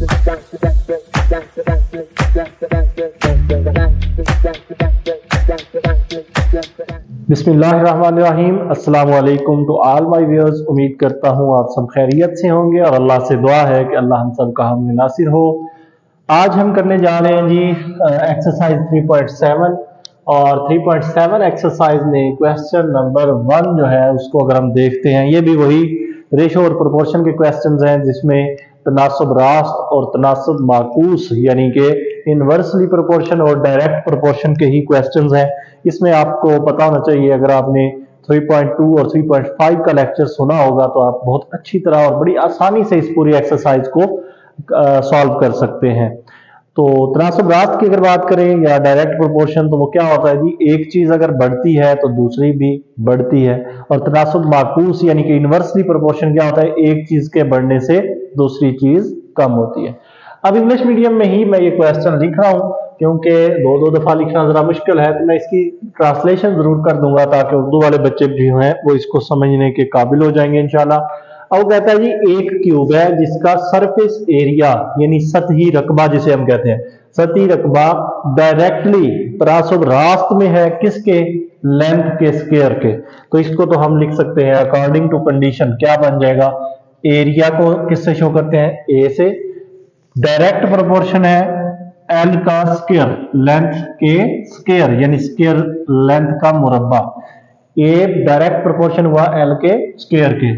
बिस्मिल्लाहिर्रहमानिर्रहीम। अस्सलामु अलैकुम टू ऑल माय व्यूअर्स। उम्मीद करता हूँ आप सब खैरियत से होंगे और अल्लाह से दुआ है कि अल्लाह हम सब का हम नासिर हो। आज हम करने जा रहे हैं जी एक्सरसाइज 3.7 और 3.7 एक्सरसाइज में क्वेश्चन नंबर 1 जो है उसको अगर हम देखते हैं, ये भी वही रेशो और प्रोपोर्शन के क्वेश्चंस हैं जिसमें तनासब रास्त और तनासब माकूस यानी कि इनवर्सली प्रोपोर्शन और डायरेक्ट प्रोपोर्शन के ही क्वेश्चंस हैं। इसमें आपको पता होना चाहिए, अगर आपने 3.2 और 3.5 का लेक्चर सुना होगा तो आप बहुत अच्छी तरह और बड़ी आसानी से इस पूरी एक्सरसाइज को सॉल्व कर सकते हैं। तो तनासब रास्त की अगर बात करें या डायरेक्ट प्रोपोर्शन, तो वो क्या होता है जी, एक चीज अगर बढ़ती है तो दूसरी भी बढ़ती है। और तनासब माकूस यानी कि इनवर्सली प्रोपोर्शन क्या होता है, एक चीज के बढ़ने से दूसरी चीज कम होती है। अब इंग्लिश मीडियम में ही मैं ये क्वेश्चन लिख रहा हूं क्योंकि दो दफा लिखना जरा मुश्किल है, तो मैं इसकी ट्रांसलेशन जरूर कर दूंगा ताकि उर्दू वाले बच्चे भी हैं वो इसको समझने के काबिल हो जाएंगे इंशाल्लाह। अब कहता है जी एक क्यूब है जिसका सरफेस एरिया यानी सतही रकबा जिसे हम कहते हैं, सतही रकबा डायरेक्टली तनासब रास्त में है किसके, लेंथ के स्क्वायर के। तो इसको तो हम लिख सकते हैं अकॉर्डिंग टू कंडीशन क्या बन जाएगा, एरिया को किससे शो करते हैं, ए से। डायरेक्ट प्रोपोर्शन है एल का स्क्वायर, लेंथ के स्क्वायर यानी स्क्वायर लेंथ का मुरब्बा। ए डायरेक्ट प्रोपोर्शन हुआ एल के स्क्वायर के।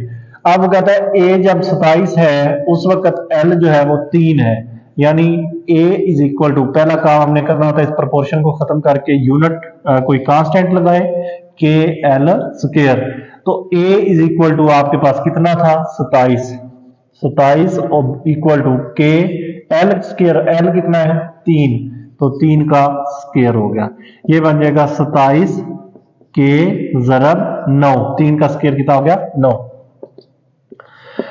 अब कहता है ए जब 27 है उस वक्त एल जो है वो 3 है, यानी ए इज इक्वल टू, पहला काम हमने करना होता है इस प्रोपोर्शन को खत्म करके यूनिट कोई कांस्टेंट लगाए के एल स्क्वायर। तो ए इज इक्वल टू आपके पास कितना था 27 equal to K L square, L कितना है 3, तो 3 का स्क्वायर हो गया। ये बन जाएगा 27 के ज़रब 9, 3 का स्क्वायर कितना हो गया 9,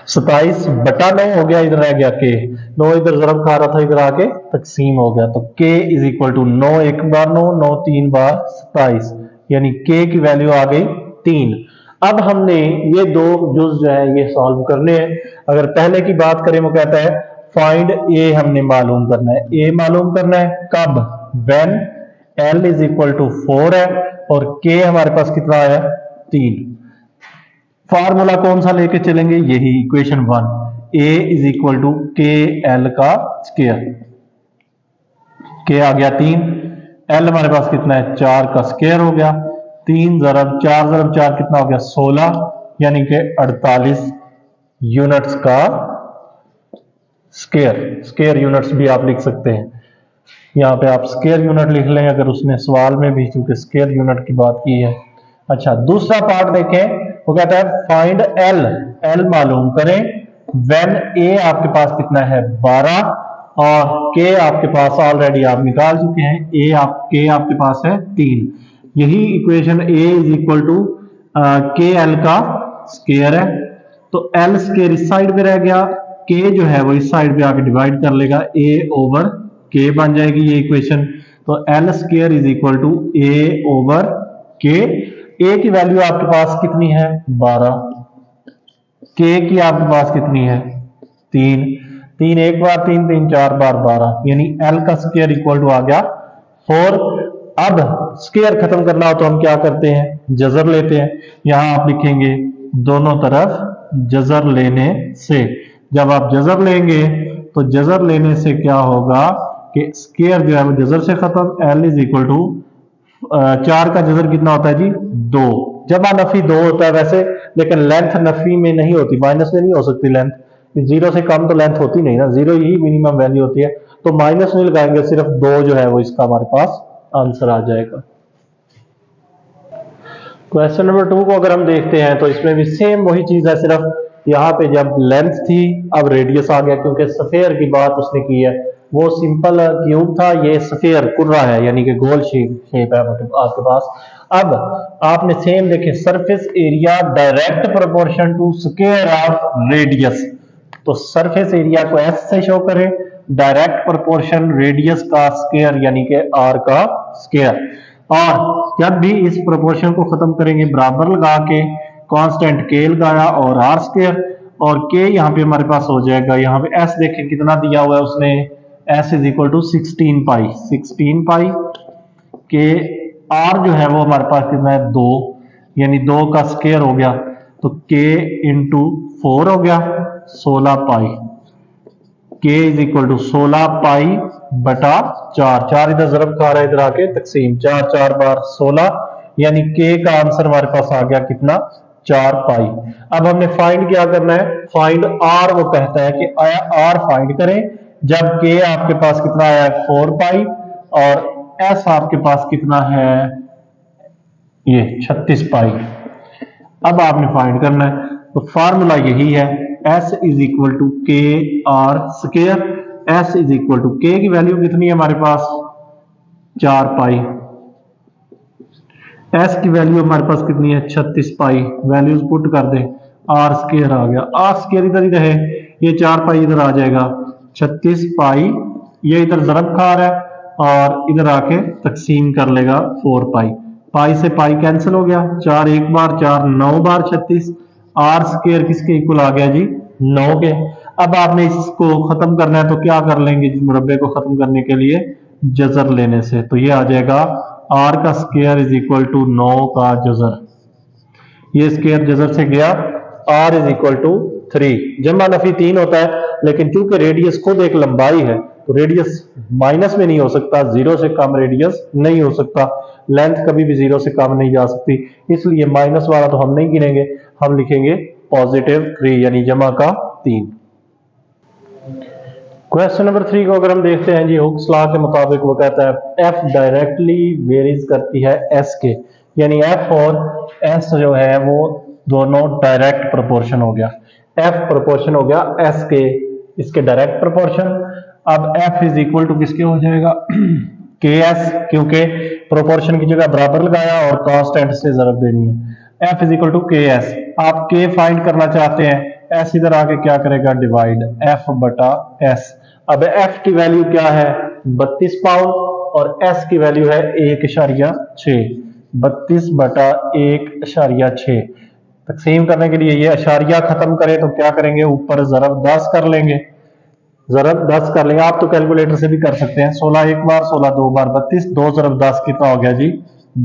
27 बटा 9 हो गया, इधर रह गया के, 9 इधर ज़रब खा रहा था इधर आके तकसीम हो गया। तो के इज इक्वल टू 9 एक बार 9, 9 3 बार 27, यानी के की वैल्यू आ गई 3। अब हमने ये दो जुज जो है ये सॉल्व करने हैं। अगर पहले की बात करें वो कहता है फाइंड ए, हमने मालूम करना है, ए मालूम करना है कब, when L is equal to 4 है और के हमारे पास कितना है 3। फार्मूला कौन सा लेके चलेंगे, यही equation 1, A is equal to K L का स्क्वायर, के आ गया 3, एल हमारे पास कितना है 4 का स्क्वायर हो गया, 3 ज़रब 4 कितना हो गया 16, यानी कि 48 यूनिट्स का स्क्वायर। स्क्वायर यूनिट्स भी आप लिख सकते हैं, यहाँ पे आप स्क्वायर यूनिट लिख लें अगर उसने सवाल में भी, क्योंकि स्क्वायर यूनिट की बात की है। अच्छा दूसरा पार्ट देखें, वो कहता है फाइंड एल, एल मालूम करें व्हेन ए आपके पास कितना है 12 और के आपके पास ऑलरेडी आप निकाल चुके हैं, के आपके पास है 3। यही equation A is equal to K L का स्क्वायर है, तो एल स्क्वायर इस साइड पे रह गया, के जो है वो इस साइड पे आके डिवाइड कर लेगा, ए ओवर के बन जाएगी ये इक्वेशन। तो L square is equal to A over K. A की वैल्यू आपके पास कितनी है 12, के की आपके पास कितनी है 3, 3 एक बार 3, 3 4 बार 12, यानी एल का स्क्वायर इक्वल टू आ गया 4। अब स्क्वायर खत्म करना हो तो हम क्या करते हैं, जजर लेते हैं। यहां आप लिखेंगे दोनों तरफ जजर लेने से, जब आप जजर लेंगे तो जजर लेने से क्या होगा कि स्क्वायर जो है वो जजर से खत्म, एल इज इक्वल टू 4 का जजर कितना होता है जी 2, जमा नफी 2 होता है वैसे, लेकिन लेंथ नफी में नहीं होती, माइनस में नहीं हो सकती लेंथ, 0 से कम तो लेंथ होती नहीं ना, 0 ही मिनिमम वैल्यू होती है, तो माइनस नहीं लगाएंगे, सिर्फ 2 जो है वो इसका हमारे पास आंसर आ जाएगा। क्वेश्चन नंबर 2 को अगर हम देखते हैं तो इसमें भी सेम वही चीज है, सिर्फ यहाँ पे जब लेंथ थी अब रेडियस आ गया, क्योंकि स्फीयर की बात उसने की है, वो सिंपल क्यूब था, ये स्फीयर कुर्रा है यानी कि गोल शेप है आपके पास। अब आपने सेम देखे surface area direct proportion to square of radius, तो सरफेस एरिया को एस से शो करें, डायरेक्ट प्रोपोर्शन रेडियस का स्क्वायर यानी कि आर का स्क्वायर। और जब भी इस प्रोपोर्शन को खत्म करेंगे बराबर लगा के कांस्टेंट के लगाया और आर स्क्वायर, और के यहाँ पे हमारे पास हो जाएगा, यहाँ पे एस देखें कितना दिया हुआ है उसने, एस इज इक्वल टू 16 पाई के आर जो है वो हमारे पास कितना है 2, यानी 2 का स्क्वायर हो गया, तो के इंटू 4 हो गया 16 पाई, के इज इक्वल टू 16 पाई बटा 4, 4 इधर ज़रब खा रहा है, इधर आके तकसीम, 4 4 बार 16, यानी के का आंसर हमारे पास आ गया कितना 4 पाई। अब हमने फाइंड क्या करना है, फाइंड आर, वो कहता है कि आर फाइंड करें जब के आपके पास कितना आया 4 पाई और एस आपके पास कितना है ये 36 पाई। अब आपने फाइंड करना है, तो फार्मूला यही है, S is equal to K R square, S is equal to K की वैल्यू कितनी है हमारे पास 4 पाई, एस की वैल्यू हमारे पास कितनी है 36 पाई, वैल्यूज पुट कर दें, आर स्क्वायर आ गया, आर स्क्वायर इधर ही रहे, ये 4 पाई इधर आ जाएगा 36 पाई, ये इधर ज़रब खा रहा है और इधर आके तकसीम कर लेगा 4 पाई, पाई से पाई कैंसिल हो गया, 4 एक बार 4 9 बार 36, आर स्क्वायर किसके इक्वल आ गया जी 9 के। अब आपने इसको खत्म करना है तो क्या कर लेंगे जी, मुरब्बे को खत्म करने के लिए जजर लेने से, तो ये आ जाएगा आर का स्क्वायर इज इक्वल टू 9 का जजर, ये स्क्वायर जजर से गया, आर इज इक्वल टू 3, जमा नफी 3 होता है, लेकिन चूंकि रेडियस खुद एक लंबाई है तो रेडियस माइनस में नहीं हो सकता, 0 से कम रेडियस नहीं हो सकता, लेंथ कभी भी 0 से कम नहीं जा सकती, इसलिए माइनस वाला तो हम नहीं गिनेंगे, हम लिखेंगे पॉजिटिव 3 यानी जमा का 3। क्वेश्चन नंबर 3 को अगर हम देखते हैं जी, हुक्स लॉ के मुताबिक वो कहता है एफ डायरेक्टली वेरीज करती है एस के, यानी एफ और एस जो है वो दोनों डायरेक्ट प्रोपोर्शन हो गया, एफ प्रोपोर्शन हो गया एस के, इसके डायरेक्ट प्रोपोर्शन। अब एफ इज इक्वल टू किसके हो जाएगा के एस, क्योंकि प्रोपोर्शन की जगह बराबर लगाया और कांस्टेंट से ज़रब देनी है, F is equal to K S. आप के फाइंड करना चाहते हैं, एस इधर आके क्या करेगा डिवाइड एफ बटा एस। अब एफ की वैल्यू क्या है 32 पाउंड और एस की वैल्यू है 1.6, 32 बटा 1.6, तकसीम करने के लिए ये अशारिया खत्म करें तो क्या करेंगे, ऊपर ज़रब 10 कर लेंगे, ज़रब 10 कर लेंगे, आप तो कैलकुलेटर से भी कर सकते हैं, 16 एक बार 16 दो बार 32, 2 ज़रब 10 कितना हो गया जी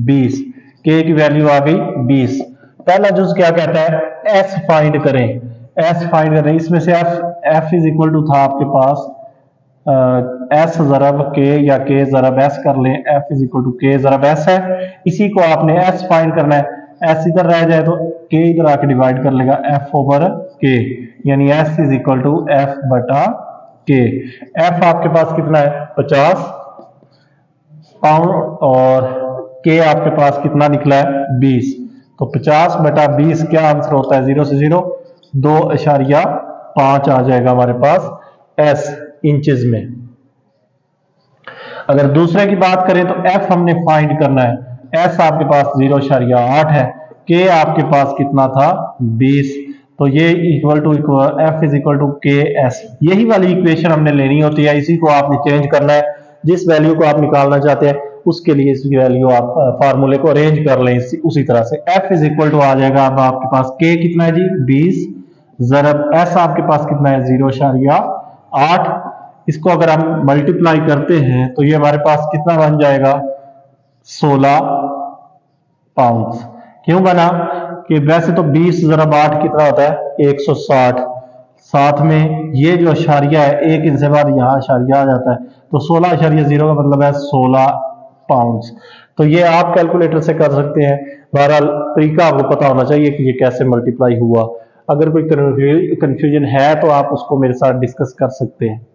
20, के की वैल्यू आ गई 20। पहला जुज क्या कहता है एस फाइंड करें, एस फाइंड करें, इसमें से एफ इज इक्वल टू था आपके पास एस ज़रब के या के ज़रब एस कर लें, एफ इज इक्वल टू के ज़रब एस है, इसी को आपने एस फाइंड करना है, एस इधर रह जाए तो के इधर आके डिवाइड कर लेगा एफ ओवर के, यानी S is equal to F बटा के। एफ आपके पास कितना है 50 पाउंड और के आपके पास कितना निकला है 20, तो 50 बटा 20 क्या आंसर होता है 0 से 0 2.5 आ जाएगा हमारे पास एस इंचेस में। अगर दूसरे की बात करें तो एफ हमने फाइंड करना है, एस आपके पास 0.8 है, के आपके पास कितना था 20, तो ये equal to F is equal to K S, यही वाली इक्वेशन हमने लेनी होती है, इसी को आपने चेंज करना है, जिस वैल्यू को आप निकालना चाहते हैं उसके लिए इस वैल्यू आप फार्मूले को अरेंज कर लें उसी तरह से। एफ इज इक्वल टू आ जाएगा अब आपके पास के कितना है जी 20 ज़रब एस आपके पास कितना है 0.8, इसको अगर हम मल्टीप्लाई करते हैं तो ये हमारे पास कितना बन जाएगा 16 पाउंड। क्यों बना कि वैसे तो 20 ज़रब 8 कितना होता है 160, साथ में ये जो अशारिया है एक इनसे बाद यहाँ अशारिया आ जाता है, तो 16.0 का मतलब है 16 पाउंड। तो ये आप कैलकुलेटर से कर सकते हैं, बहरहाल तरीका आपको पता होना चाहिए कि ये कैसे मल्टीप्लाई हुआ, अगर कोई कंफ्यूजन है तो आप उसको मेरे साथ डिस्कस कर सकते हैं।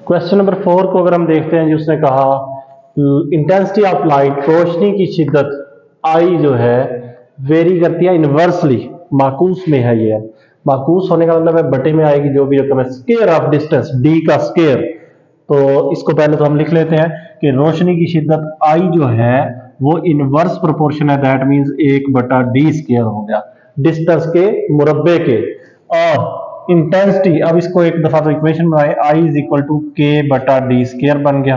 क्वेश्चन नंबर 4 को अगर हम देखते हैं, जिसने कहा इंटेंसिटी ऑफ लाइट, रोशनी की शिद्दत आई जो है वेरी करती है इनवर्सली, माकूस में है, ये माकूस होने का मतलब है बटे में आएगी जो भी रकम है, स्क्वायर ऑफ डिस्टेंस डी का स्क्वायर। तो इसको पहले तो हम लिख लेते हैं कि रोशनी की शिद्दत आई जो है वो इनवर्स प्रोपोर्शन है, दैट मींस 1 बटा डी स्क्वायर हो गया डिस्टेंस के मुरब्बे के, और इंटेंसिटी अब इसको एक दफा तो इक्वेशन बनाए, आई इज इक्वल टू के बटा डी स्क्वायर बन गया,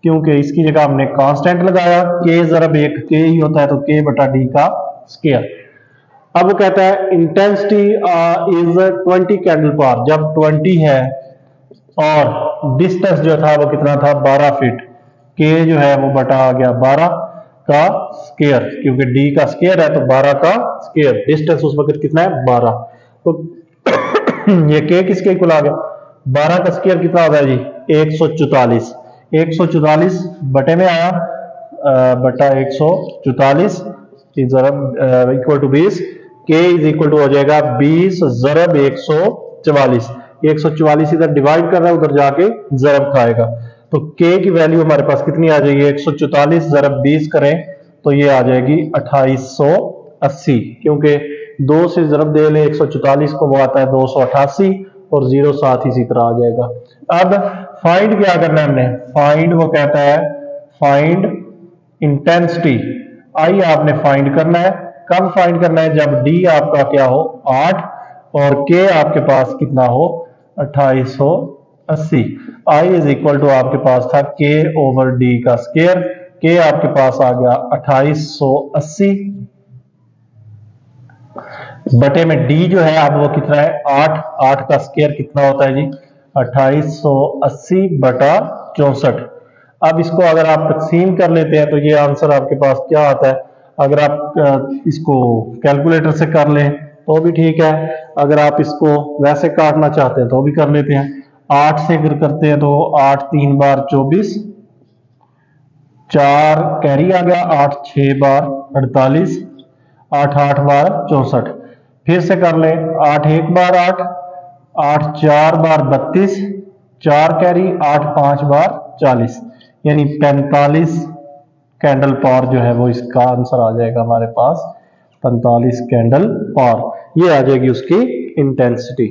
क्योंकि इसकी जगह हमने कांस्टेंट लगाया, के ज़रब 1 के ही होता है तो के बटा डी का स्क्वायर। अब वो कहता है इंटेंसिटी इज 20 कैंडल पावर, जब 20 है और डिस्टेंस जो था वो कितना था 12 फीट, के जो है वो बटा आ गया 12 का स्क्वायर, क्योंकि डी का स्क्वायर है तो 12 का स्क्वायर, डिस्टेंस उस वक्त कितना है 12, तो ये के किसके इक्वल आ गया, 12 का स्क्वायर कितना होता है जी 144, 144 बटे में आया बटा 144 इक्वल टू 20, के इज इक्वल टू हो जाएगा 20 ज़रब 144, 144 इधर डिवाइड कर रहा है उधर जाके ज़रब खाएगा, तो के की वैल्यू हमारे पास कितनी आ जाएगी 144 ज़रब 20 करें तो ये आ जाएगी 2880, क्योंकि 2 से ज़रब दे ले 144 को वो आता है 288 और 0 साथ इसी तरह आ जाएगा। अब फाइंड क्या करना है हमने, फाइंड वो कहता है फाइंड इंटेंसिटी, आई आपने फाइंड करना है, कब फाइंड करना है जब डी आपका क्या हो 8 और के आपके पास कितना हो 2880, आई इज इक्वल टू आपके पास था के ओवर डी का स्क्वायर, के आपके पास आ गया 2880 बटे में डी जो है अब वो कितना है 8, 8 का स्क्वायर कितना होता है जी 2880 बटा 64। अब इसको अगर आप तकसीम कर लेते हैं तो ये आंसर आपके पास क्या आता है, अगर आप इसको कैलकुलेटर से कर लें तो भी ठीक है, अगर आप इसको वैसे काटना चाहते हैं तो भी कर लेते हैं, 8 से अगर करते हैं तो 8 3 बार 24, 4 कैरी आ गया, 8 6 बार 48, 8 8 बार 64, फिर से कर लें 8 1 बार 8, 8 4 बार 32, 4 कैरी 8 5 बार 40, यानी 45 कैंडल पावर जो है वो इसका आंसर आ जाएगा हमारे पास 45 कैंडल पावर, ये आ जाएगी उसकी इंटेंसिटी।